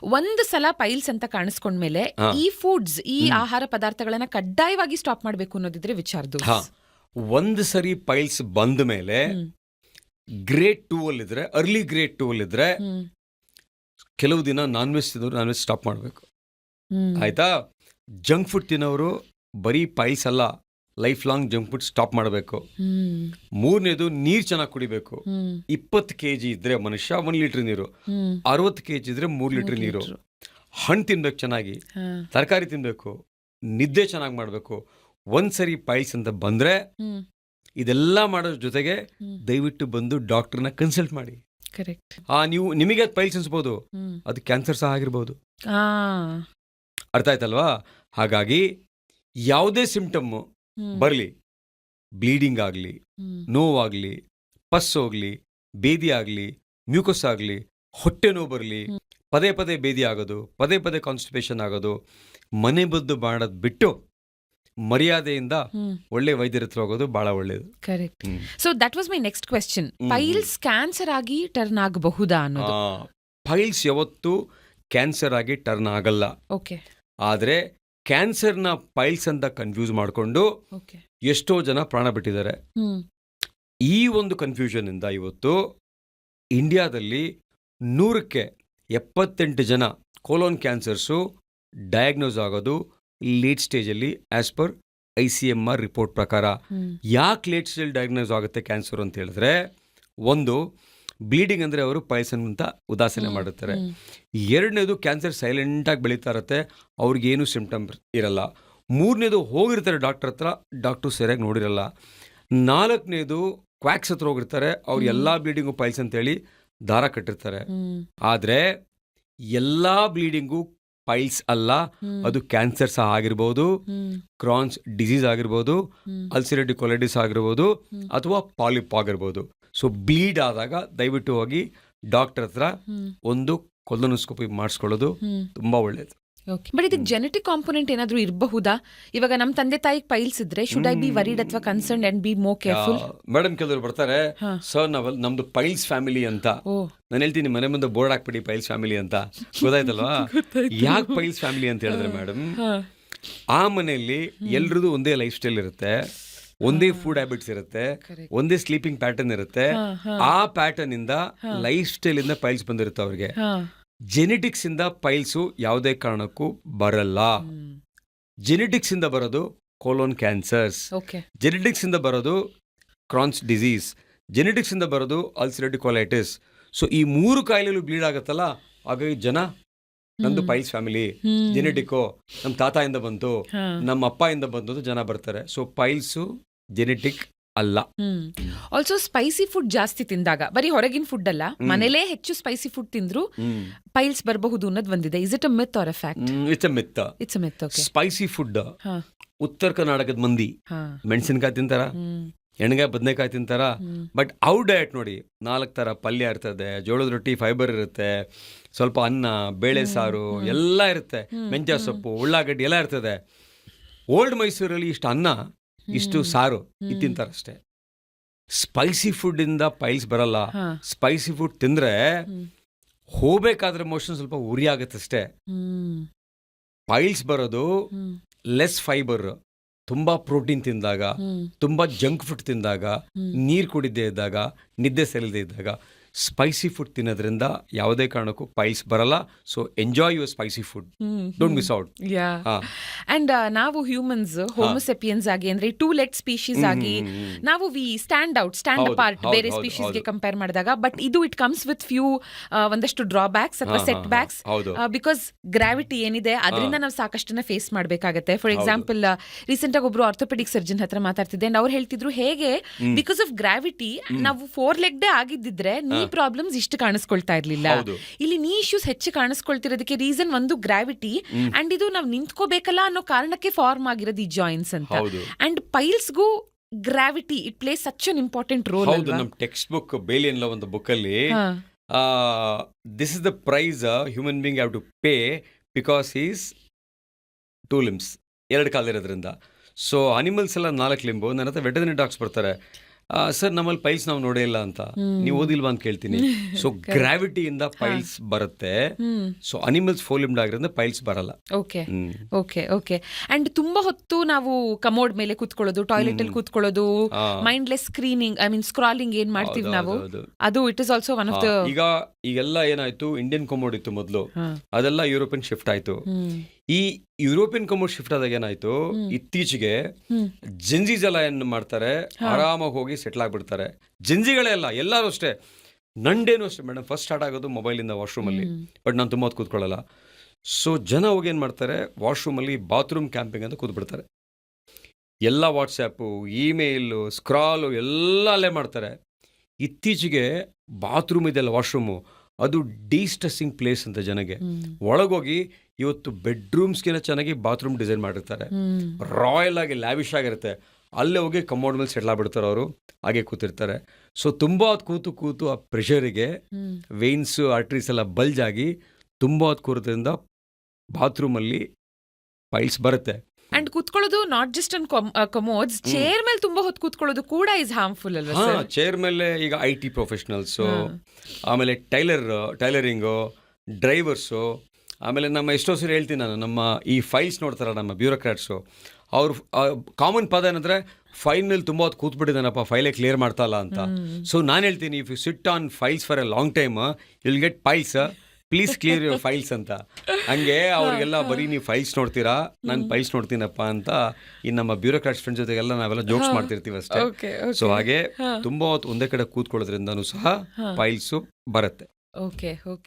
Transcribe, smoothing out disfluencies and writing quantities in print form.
ಒಂದು ಸಲ ಪೈಲ್ಸ್ ಅಂತ ಕಾಣಿಸ್ಕೊಂಡ್ಮೇಲೆ ಹಾ. ಈ ಫುಡ್ಸ್, ಈ ಆಹಾರ ಪದಾರ್ಥಗಳನ್ನ ಕಡ್ಡಾಯವಾಗಿ ಸ್ಟಾಪ್ ಮಾಡ್ಬೇಕು ಅನ್ನೋದಿದ್ರೆ ವಿಚಾರದು. ಹಾ, ಒಂದು ಸರಿ ಪೈಲ್ಸ್ ಬಂದ ಮೇಲೆ ಗ್ರೇಡ್ 2 ಅಲ್ಲಿದ್ರೆ, ಅರ್ಲಿ ಗ್ರೇಡ್ 2 ಅಲ್ಲಿದ್ರೆ ಕೆಲವು ದಿನ ನಾನ್ ವೆಜ್ ಸ್ಟಾಪ್ ಮಾಡಬೇಕು. ಆಯ್ತಾ? ಜಂಕ್ ಫುಡ್ ತಿನ್ನೋರು ಬರೀ ಪೈಲ್ಸ್ ಅಲ್ಲ, life long junk food stop ಮಾಡಬೇಕು. ಮೂರನೇದು, ನೀರು ಚೆನ್ನಾಗಿ ಕುಡಿಬೇಕು. 20 kg ಇದ್ರೆ ಮನುಷ್ಯ 1 ಲೀಟರ್ ನೀರು, 60 kg ಇದ್ರೆ 3 ಲೀಟರ್ ನೀರು. ಹಣ್ಣು ತಿನ್ಬೇಕು, ಚೆನ್ನಾಗಿ ತರಕಾರಿ ತಿನ್ಬೇಕು, ನಿದ್ದೆ ಚೆನ್ನಾಗಿ ಮಾಡಬೇಕು. ಒಂದ್ಸರಿ ಪೈಲ್ಸ್ ಅಂತ ಬಂದ್ರೆ ಇದೆಲ್ಲ ಮಾಡೋ ಜೊತೆಗೆ ದಯವಿಟ್ಟು ಬಂದು ಡಾಕ್ಟರ್ನ ಕನ್ಸಲ್ಟ್ ಮಾಡಿ. ಕರೆಕ್ಟ್. ನಿಮಗೆ ಅದು ಪೈಲ್ಸ್ ಅನ್ಸ್ಬೋದು, ಅದು ಕ್ಯಾನ್ಸರ್ ಸಹ ಆಗಿರ್ಬೋದು. ಅರ್ಥ ಆಯ್ತಲ್ವಾ? ಹಾಗಾಗಿ ಯಾವುದೇ ಸಿಂಪ್ಟಮ್ ಬರಲಿ, ಬ್ಲೀಡಿಂಗ್ ಆಗಲಿ, ನೋವಾಗಲಿ, ಪಸ್ ಹೋಗ್ಲಿ, ಬೇದಿ ಆಗಲಿ, ಮ್ಯೂಕಸ್ ಆಗಲಿ, ಹೊಟ್ಟೆ ನೋವು ಬರಲಿ, ಪದೇ ಪದೇ ಬೇದಿ ಆಗೋದು, ಪದೇ ಪದೇ ಕಾನ್ಸ್ಟಿಪೇಷನ್ ಆಗೋದು, ಮನೆ ಬದ್ದು ಮಾಡೋದು ಬಿಟ್ಟು ಮರ್ಯಾದೆಯಿಂದ ಒಳ್ಳೆ ವೈದ್ಯರ ಹತ್ರ ಹೋಗೋದು ಬಹಳ ಒಳ್ಳೇದು. Correct. So that was my next question. Piles cancer ಆಗಿ ಟರ್ನ್ ಆಗಬಹುದಾ ಅನ್ನೋದು. ಪೈಲ್ಸ್ ಯಾವತ್ತೂ ಕ್ಯಾನ್ಸರ್ ಆಗಿ ಟರ್ನ್ ಆಗಲ್ಲ. ಓಕೆ. ಆದರೆ ಕ್ಯಾನ್ಸರ್ನ ಪೈಲ್ಸ್ ಅಂತ ಕನ್ಫ್ಯೂಸ್ ಮಾಡಿಕೊಂಡು ಎಷ್ಟೋ ಜನ ಪ್ರಾಣ ಬಿಟ್ಟಿದ್ದಾರೆ. ಈ ಒಂದು ಕನ್ಫ್ಯೂಷನ್ ಇಂದ ಇವತ್ತು ಇಂಡಿಯಾದಲ್ಲಿ 100ಕ್ಕೆ 78 ಜನ ಕೋಲೋನ್ ಕ್ಯಾನ್ಸರ್ಸು ಡಯಾಗ್ನೋಸ್ ಆಗೋದು ಲೇಟ್ ಸ್ಟೇಜಲ್ಲಿ, ಆಸ್ ಪರ್ ICMR ರಿಪೋರ್ಟ್ ಪ್ರಕಾರ. ಯಾಕೆ ಲೇಟ್ ಸ್ಟೇಜ್ ಡಯಾಗ್ನೋಸ್ ಆಗುತ್ತೆ ಕ್ಯಾನ್ಸರ್ ಅಂತ ಹೇಳಿದ್ರೆ, ಒಂದು, ಬ್ಲೀಡಿಂಗ್ ಅಂದರೆ ಅವರು ಪೈಲ್ಸ್ ಅಂತ ಉದಾಸೀನ ಮಾಡುತ್ತಾರೆ. ಎರಡನೇದು, ಕ್ಯಾನ್ಸರ್ ಸೈಲೆಂಟಾಗಿ ಬೆಳೀತಾ ಇರುತ್ತೆ, ಅವ್ರಿಗೇನು ಸಿಂಪ್ಟಮ್ ಇರಲ್ಲ. ಮೂರನೇದು, ಹೋಗಿರ್ತಾರೆ ಡಾಕ್ಟರ್ ಹತ್ರ, ಡಾಕ್ಟ್ರು ಸರಿಯಾಗಿ ನೋಡಿರಲ್ಲ. ನಾಲ್ಕನೇದು, ಕ್ವಾಕ್ಸ್ ಹತ್ರ ಹೋಗಿರ್ತಾರೆ, ಅವ್ರು ಎಲ್ಲ ಬ್ಲೀಡಿಂಗು ಪೈಲ್ಸ್ ಅಂತೇಳಿ ದಾರ ಕಟ್ಟಿರ್ತಾರೆ. ಆದರೆ ಎಲ್ಲ ಬ್ಲೀಡಿಂಗು ಪೈಲ್ಸ್ ಅಲ್ಲ, ಅದು ಕ್ಯಾನ್ಸರ್ ಸಹ ಆಗಿರ್ಬೋದು, ಕ್ರಾನ್ಸ್ ಡಿಸೀಸ್ ಆಗಿರ್ಬೋದು, ಅಲ್ಸಿರೇಟಿವ್ ಕೊಲೈಟಿಸ್ ಆಗಿರ್ಬೋದು, ಅಥವಾ ಪಾಲಿಪ್ ಆಗಿರ್ಬೋದು. ಸೊ ಬ್ಲೀಡ್ ಆದಾಗ ದಯವಿಟ್ಟು ಹೋಗಿ ಡಾಕ್ಟರ್ ಹತ್ರ ಒಂದು ಕೊಲೊನೋಸ್ಕೋಪಿ ಮಾಡಿಸ್ಕೊಳ್ಳೋದು ತುಂಬಾ ಒಳ್ಳೇದು. ಬಟ್ ಇದಕ್ಕೆ ಜೆನೆಟಿಕ್ ಕಾಂಪೊನೆಂಟ್ ಏನಾದ್ರೂ ಇರಬಹುದಾ? ಇವಾಗ ನಮ್ಮ ತಂದೆ ತಾಯಿಗೆ ಪೈಲ್ಸ್ ಇದ್ರೆ ಶುಡ್ ಐ ಬಿ ವರಿಡ್ ಅಥವಾ concern and be more careful? Madam, ಕೆಲವರು ಬರ್ತಾರೆ, ಸರ್ ನಮ್ದು ಪೈಲ್ಸ್ ಫ್ಯಾಮಿಲಿ ಅಂತ. ನಾನು ಹೇಳ್ತೀನಿ, ಮನೆ ಮುಂದೆ ಬೋರ್ಡ್ ಹಾಕ್ಬಿಡಿ ಪೈಲ್ಸ್ ಫ್ಯಾಮಿಲಿ ಅಂತ. ಗೊತ್ತಾಯ್ತಲ್ವಾ? ಯಾಕೆ ಪೈಲ್ಸ್ ಫ್ಯಾಮಿಲಿ ಅಂತ ಹೇಳಿದ್ರೆ ಮೇಡಮ್, ಆ ಮನೆಯಲ್ಲಿ ಎಲ್ರದ್ದು ಒಂದೇ ಲೈಫ್ ಸ್ಟೈಲ್ ಇರುತ್ತೆ, ಒಂದೇ ಫುಡ್ ಹ್ಯಾಬಿಟ್ಸ್ ಇರುತ್ತೆ, ಒಂದೇ ಸ್ಲೀಪಿಂಗ್ ಪ್ಯಾಟರ್ನ್ ಇರುತ್ತೆ. ಆ ಪ್ಯಾಟರ್ನ್ ಇಂದ, ಲೈಫ್ ಸ್ಟೈಲ್ ಇಂದ ಪೈಲ್ಸ್ ಬಂದಿರುತ್ತೆ ಅವ್ರಿಗೆ. ಜೆನೆಟಿಕ್ಸ್ ಇಂದ ಪೈಲ್ಸು ಯಾವುದೇ ಕಾರಣಕ್ಕೂ ಬರಲ್ಲ. ಜೆನೆಟಿಕ್ಸ್ ಇಂದ ಬರೋದು ಕೋಲೋನ್ ಕ್ಯಾನ್ಸರ್ಸ್, ಜೆನೆಟಿಕ್ಸ್ ಇಂದ ಬರೋದು ಕ್ರಾನ್ಸ್ ಡಿಸೀಸ್, ಜೆನೆಟಿಕ್ಸ್ ಇಂದ ಬರೋದು ಅಲ್ಸಿರೇಟಿವ್ ಕೊಲೈಟಿಸ್. ಸೊ ಈ 3 ಕಾಯಿಲೆಗಳು ಬ್ಲೀಡ್ ಆಗತ್ತಲ್ಲ, ಹಾಗಾಗಿ ಜನ ನಮ್ದು ಪೈಲ್ಸ್ ಫ್ಯಾಮಿಲಿ, ಜೆನೆಟಿಕ್ಕು ನಮ್ಮ ತಾತಾಯಿಂದ ಬಂತು, ನಮ್ಮ ಅಪ್ಪ ಇಂದ ಬಂದದ್ದು ಜನ ಬರ್ತಾರೆ. ಸೊ ಪೈಲ್ಸು ಜೆನೆಟಿಕ್ ಅಲ್ಲ. ಆಲ್ಸೋ ಸ್ಪೈಸಿ ಫುಡ್ ಜಾಸ್ತಿ ತಿಂದಾಗ, ಬರೀ ಹೊರಗಿನ ಫುಡ್ ಅಲ್ಲ, ಮನೇಲೇ ಹೆಚ್ಚು ಸ್ಪೈಸಿ ಫುಡ್ ತಿಂದ್ರು ಪೈಲ್ಸ್ ಬರಬಹುದು ಅನ್ನೋದು ಬಂದಿದೆ. Is it a myth or a fact? It's a myth. Spicy food, ಉತ್ತರ ಕರ್ನಾಟಕದ ಮಂದಿ ಮೆಣಸಿನಕಾಯಿ ತಿಂತಾರ, ಎಣ್ಣೆಗಾಯಿ ಬದನೆಕಾಯಿ ತಿಂತಾರ. ಬಟ್ ಔಟ್ ಡಯಟ್ ನೋಡಿ, 4 ಥರ ಪಲ್ಯ ಇರ್ತದೆ, ಜೋಳದ ರೊಟ್ಟಿ, ಫೈಬರ್ ಇರುತ್ತೆ, ಸ್ವಲ್ಪ ಅನ್ನ, ಬೇಳೆ ಸಾರು ಎಲ್ಲ ಇರುತ್ತೆ, ಮೆಂತ್ಯ ಸೊಪ್ಪು, ಉಳ್ಳಾಗಡ್ಡಿ ಎಲ್ಲ ಇರ್ತದೆ. ಓಲ್ಡ್ ಮೈಸೂರಲ್ಲಿ ಇಷ್ಟು ಅನ್ನ, ಇಷ್ಟು ಸಾರು ಇದು ತಿಂತಾರಷ್ಟೇ. ಸ್ಪೈಸಿ ಫುಡ್ ಇಂದ ಪೈಲ್ಸ್ ಬರಲ್ಲ. ಸ್ಪೈಸಿ ಫುಡ್ ತಿಂದ್ರೆ ಹೋಗ್ಬೇಕಾದ್ರೆ ಮೋಷನ್ ಸ್ವಲ್ಪ ಉರಿ ಆಗುತ್ತಷ್ಟೇ. ಪೈಲ್ಸ್ ಬರೋದು ಲೆಸ್ ಫೈಬರ್, ತುಂಬಾ ಪ್ರೋಟೀನ್ ತಿಂದಾಗ, ತುಂಬಾ ಜಂಕ್ ಫುಡ್ ತಿಂದಾಗ, ನೀರು ಕುಡಿದೇ ಇದ್ದಾಗ, ನಿದ್ದೆ ಸರಿಯದೇ ಇದ್ದಾಗ, ಸ್ಪೈಸಿ ಫುಡ್ ತಿನ್ನೋದ್ರಿಂದ ಯಾವುದೇ ಕಾರಣಕ್ಕೂ ಪೈಲ್ಸ್ ಬರಲ್ಲ. So enjoy your spicy food, don't miss out. And ನಾವು ಹ್ಯೂಮನ್ಸ್ ಹೋಮೋಸೆಪಿಯನ್ಸ್ ಆಗಿ, ಅಂದ್ರೆ 2 ಲೆಗ್ ಸ್ಪೀಶೀಸ್ ಆಗಿ ನಾವು ವಿ ಸ್ಟ್ಯಾಂಡ್ ಅಪಾರ್ಟ್ ಬೇರೆ ಸ್ಪೀಶೀಸ್ಗೆ ಕಂಪೇರ್ ಮಾಡಿದಾಗ. ಬಟ್ ಇದು ಇಟ್ ಕಮ್ಸ್ ವಿತ್ ಫ್ಯೂ ಒಂದಷ್ಟು ಡ್ರಾಬ್ಯಾಕ್ಸ್ ಅಥವಾ ಸೆಟ್ ಬ್ಯಾಕ್ಸ್. ಬಿಕಾಸ್ ಗ್ರಾವಿಟಿ ಏನಿದೆ ಅದರಿಂದ ನಾವು ಸಾಕಷ್ಟನ್ನ ಫೇಸ್ ಮಾಡಬೇಕಾಗತ್ತೆ. ಫಾರ್ ಎಕ್ಸಾಂಪಲ್, ರೀಸೆಂಟ್ ಆಗಿ ಒಬ್ರು ಆರ್ಥೋಪೆಡಿಕ್ ಸರ್ಜನ್ ಹತ್ರ ಮಾತಾಡ್ತಿದ್ದೆ, ಅವ್ರು ಹೇಳ್ತಿದ್ರು, ಹೇಗೆ ಬಿಕಾಸ್ ಆಫ್ ಗ್ರಾವಿಟಿ ನಾವು 4 ಲೆಗ್ಡೇ ಆಗಿದ್ದಿದ್ರೆ ನೀ ಪ್ರಾಬ್ಲಮ್ಸ್ ಇಷ್ಟು ಕಾಣಿಸ್ಕೊಳ್ತಾ ಇರ್ಲಿಲ್ಲ. ಇಲ್ಲಿ ನೀ ಇಶ್ಯೂಸ್ ಹೆಚ್ಚು ಕಾಣಿಸ್ಕೊಳ್ತಿರೋದಕ್ಕೆ ರೀಸನ್ ಒಂದು ಗ್ರಾವಿಟಿ, ಅಂಡ್ ಇದು ನಾವು ನಿಂತ್ಕೋಬೇಕಲ್ಲ ಅನ್ನೋ ಕಾರಣಕ್ಕೆ ಫಾರ್ಮ್ ಆಗಿರೋದು ಈ ಜಾಯಿಂಟ್ಸ್ ಅಂತ. ಅಂಡ್ ಪೈಲ್ಸ್ಗೂ gravity it plays such an important role. ಹೌದು, ನಮ್ಮ ಟೆಕ್ಸ್ಟ್ ಬುಕ್ ಬೇಲಿಯನ್ ಲಾ ಒಂದು ಬುಕ್ ಅಲ್ಲಿ this is the price human being have to pay because is 2 limbs, 2 ಕಾಲಿರೋದ್ರಿಂದ. ಸೊ ಅನಿಮಲ್ಸ್ ಎಲ್ಲ 4 ಲಿಂಬು. ನನ್ನ ಹತ್ರ ವೆಟರ್ನರಿ ಡಾಕ್ಟರ್ಸ್ ಬರ್ತಾರೆ, ಸರ್ ನಮ್ಮಲ್ಲಿ ಪೈಲ್ಸ್ ನಾವು ನೋಡೇ ಇಲ್ಲ ಅಂತ. ನೀವು ಓದಿಲ್ವಾ ಅಂತ ಕೇಳ್ತೀನಿ. ಸೊ ಗ್ರಾವಿಟಿಯಿಂದ ಪೈಲ್ಸ್ ಬರುತ್ತೆ. ಸೊ ಅನಿಮಲ್ಸ್ ಫೋಲಿಮ್ಡ್ ಆಗಿರೋದ್ರಿಂದ ಪೈಲ್ಸ್ ಬರಲ್ಲ. Okay okay okay. ಅಂಡ್ ತುಂಬಾ ಹೊತ್ತು ನಾವು ಕಮೋಡ್ ಮೇಲೆ ಕೂತ್ಕೊಳ್ಳೋದು, ಟಾಯ್ಲೆಟ್ ಅಲ್ಲಿ ಕೂತ್ಕೊಳ್ಳೋದು, mindless screening, I mean scrolling ಏನ್ ಮಾಡ್ತೀವಿ ನಾವು, ಅದು it is also one of the. ಈಗೆಲ್ಲ ಏನಾಯ್ತು, ಇಂಡಿಯನ್ ಕಮೋಡ್ ಇತ್ತು ಮೊದಲು, ಅದೆಲ್ಲ ಯುರೋಪಿಯನ್ ಶಿಫ್ಟ್ ಆಯ್ತು. ಈ ಯುರೋಪಿಯನ್ ಕಮೋಡ್ ಶಿಫ್ಟ್ ಆದಾಗ ಏನಾಯ್ತು, ಇತ್ತೀಚೆಗೆ ಜೆನ್ಜೀಸ್ ಎಲ್ಲ ಏನ್ ಮಾಡ್ತಾರೆ, ಆರಾಮಾಗಿ ಹೋಗಿ ಸೆಟ್ಲ್ ಆಗ್ಬಿಡ್ತಾರೆ. ಜೆನ್ಜಿಗಳೇ ಅಲ್ಲ, ಎಲ್ಲರೂ ಅಷ್ಟೇ. ನಂಡೇನು ಅಷ್ಟೇ ಮೇಡಮ್, ಫಸ್ಟ್ ಸ್ಟಾರ್ಟ್ ಆಗೋದು ಮೊಬೈಲಿಂದ ವಾಶ್ರೂಮಲ್ಲಿ. ಬಟ್ ನಾನು ತುಂಬ ಹೊತ್ತು ಕೂತ್ಕೊಳ್ಳಲ್ಲ. ಸೊ ಜನ ಹೋಗಿ ಏನು ಮಾಡ್ತಾರೆ, ವಾಶ್ರೂಮಲ್ಲಿ ಬಾತ್ರೂಮ್ ಕ್ಯಾಂಪಿಂಗ್ ಅಂತ ಕೂತ್ಬಿಡ್ತಾರೆ. ಎಲ್ಲ ವಾಟ್ಸ್ಯಾಪು, ಇಮೇಲು, ಸ್ಕ್ರಾಲು ಎಲ್ಲ ಅಲ್ಲೇ ಮಾಡ್ತಾರೆ. ಇತ್ತೀಚೆಗೆ ಬಾತ್ರೂಮ್ ಇದೆಲ್ಲ ವಾಶ್ರೂಮು, ಅದು ಡಿಸ್ಟ್ರೆಸ್ಸಿಂಗ್ ಪ್ಲೇಸ್ ಅಂತ ಜನಗೆ. ಒಳಗೋಗಿ ಇವತ್ತು ಬೆಡ್ರೂಮ್ಸ್ಗಿಂತ ಚೆನ್ನಾಗಿ ಬಾತ್ರೂಮ್ ಡಿಸೈನ್ ಮಾಡಿರ್ತಾರೆ, ರಾಯಲ್ ಆಗಿ ಲ್ಯಾವಿಶ್ ಆಗಿರುತ್ತೆ. ಅಲ್ಲೇ ಹೋಗಿ ಕಮೋಡ್ ಮೇಲೆ ಸೆಟ್ಲ್ ಆಗ್ಬಿಡ್ತಾರೆ ಅವರು, ಹಾಗೆ ಕೂತಿರ್ತಾರೆ. ಸೊ ತುಂಬ ಹೊತ್ತು ಕೂತು ಆ ಪ್ರೆಷರಿಗೆ ವೇನ್ಸು ಆರ್ಟ್ರೀಸ್ ಎಲ್ಲ ಬಲ್ಜ್ ಆಗಿ ತುಂಬ ಹೊತ್ತು ಕೂರೋದ್ರಿಂದ ಬಾತ್ರೂಮಲ್ಲಿ ಪೈಲ್ಸ್ ಬರುತ್ತೆ. ಅಂಡ್ ಕೂತ್ಕೊಳ್ಳೋದು not just on commodes, chair ಮೇಲೆ ತುಂಬಾ ಹೊತ್ತು ಕೂತ್ಕೊಳ್ಳೋದು ಕೂಡ ಇಸ್ ಹಾರ್ಮ್ಫುಲ್ ಅಲ್ವಾ ಸರ್? ಚೇರ್ ಮೇಲೆ ಈಗ IT ಪ್ರೊಫೆಷನಲ್ಸು, ಆಮೇಲೆ ಟೈಲರಿಂಗು, ಡ್ರೈವರ್ಸು, ಆಮೇಲೆ ನಮ್ಮ ಎಷ್ಟೋ ಸರಿ ಹೇಳ್ತೀನಿ ನಾನು, ನಮ್ಮ ಈ ಫೈಲ್ಸ್ ನೋಡ್ತಾರ ನಮ್ಮ ಬ್ಯೂರೋಕ್ರಾಟ್ಸು, ಅವ್ರು ಕಾಮನ್ ಪದ ಏನಂದ್ರೆ, ಫೈಲ್ ಮೇಲೆ ತುಂಬ ಹೊತ್ತು ಕೂತ್ಬಿಟ್ಟಿದ್ದಾನಪ್ಪ, ಫೈಲೇ ಕ್ಲಿಯರ್ ಮಾಡ್ತಾ ಇಲ್ಲ ಅಂತ. ಸೊ ನಾನು ಹೇಳ್ತೀನಿ, if you sit on files for a long time you will get piles, please clear your files ಅಂತ. ಹಂಗೆ ಅವ್ರಿಗೆಲ್ಲ ಬರೀ ನೀವು ಫೈಲ್ಸ್ ನೋಡ್ತೀರಾ, ನಾನು ಫೈಲ್ಸ್ ನೋಡ್ತೀನಪ್ಪ ಅಂತ ಈ ನಮ್ಮ ಬ್ಯೂರೋಕ್ರಾಟ್ಸ್ ಫ್ರೆಂಡ್ ಜೊತೆಗೆಲ್ಲ ನಾವೆಲ್ಲ ಜೋಕ್ಸ್ ಮಾಡ್ತಿರ್ತೀವಿ ಅಷ್ಟೇ. ಸೊ ಹಾಗೆ ತುಂಬ ಹೊತ್ತು ಒಂದೇ ಕಡೆ ಕೂತ್ಕೊಳ್ಳೋದ್ರಿಂದನೂ ಸಹ ಫೈಲ್ಸು ಬರುತ್ತೆ. Okay okay.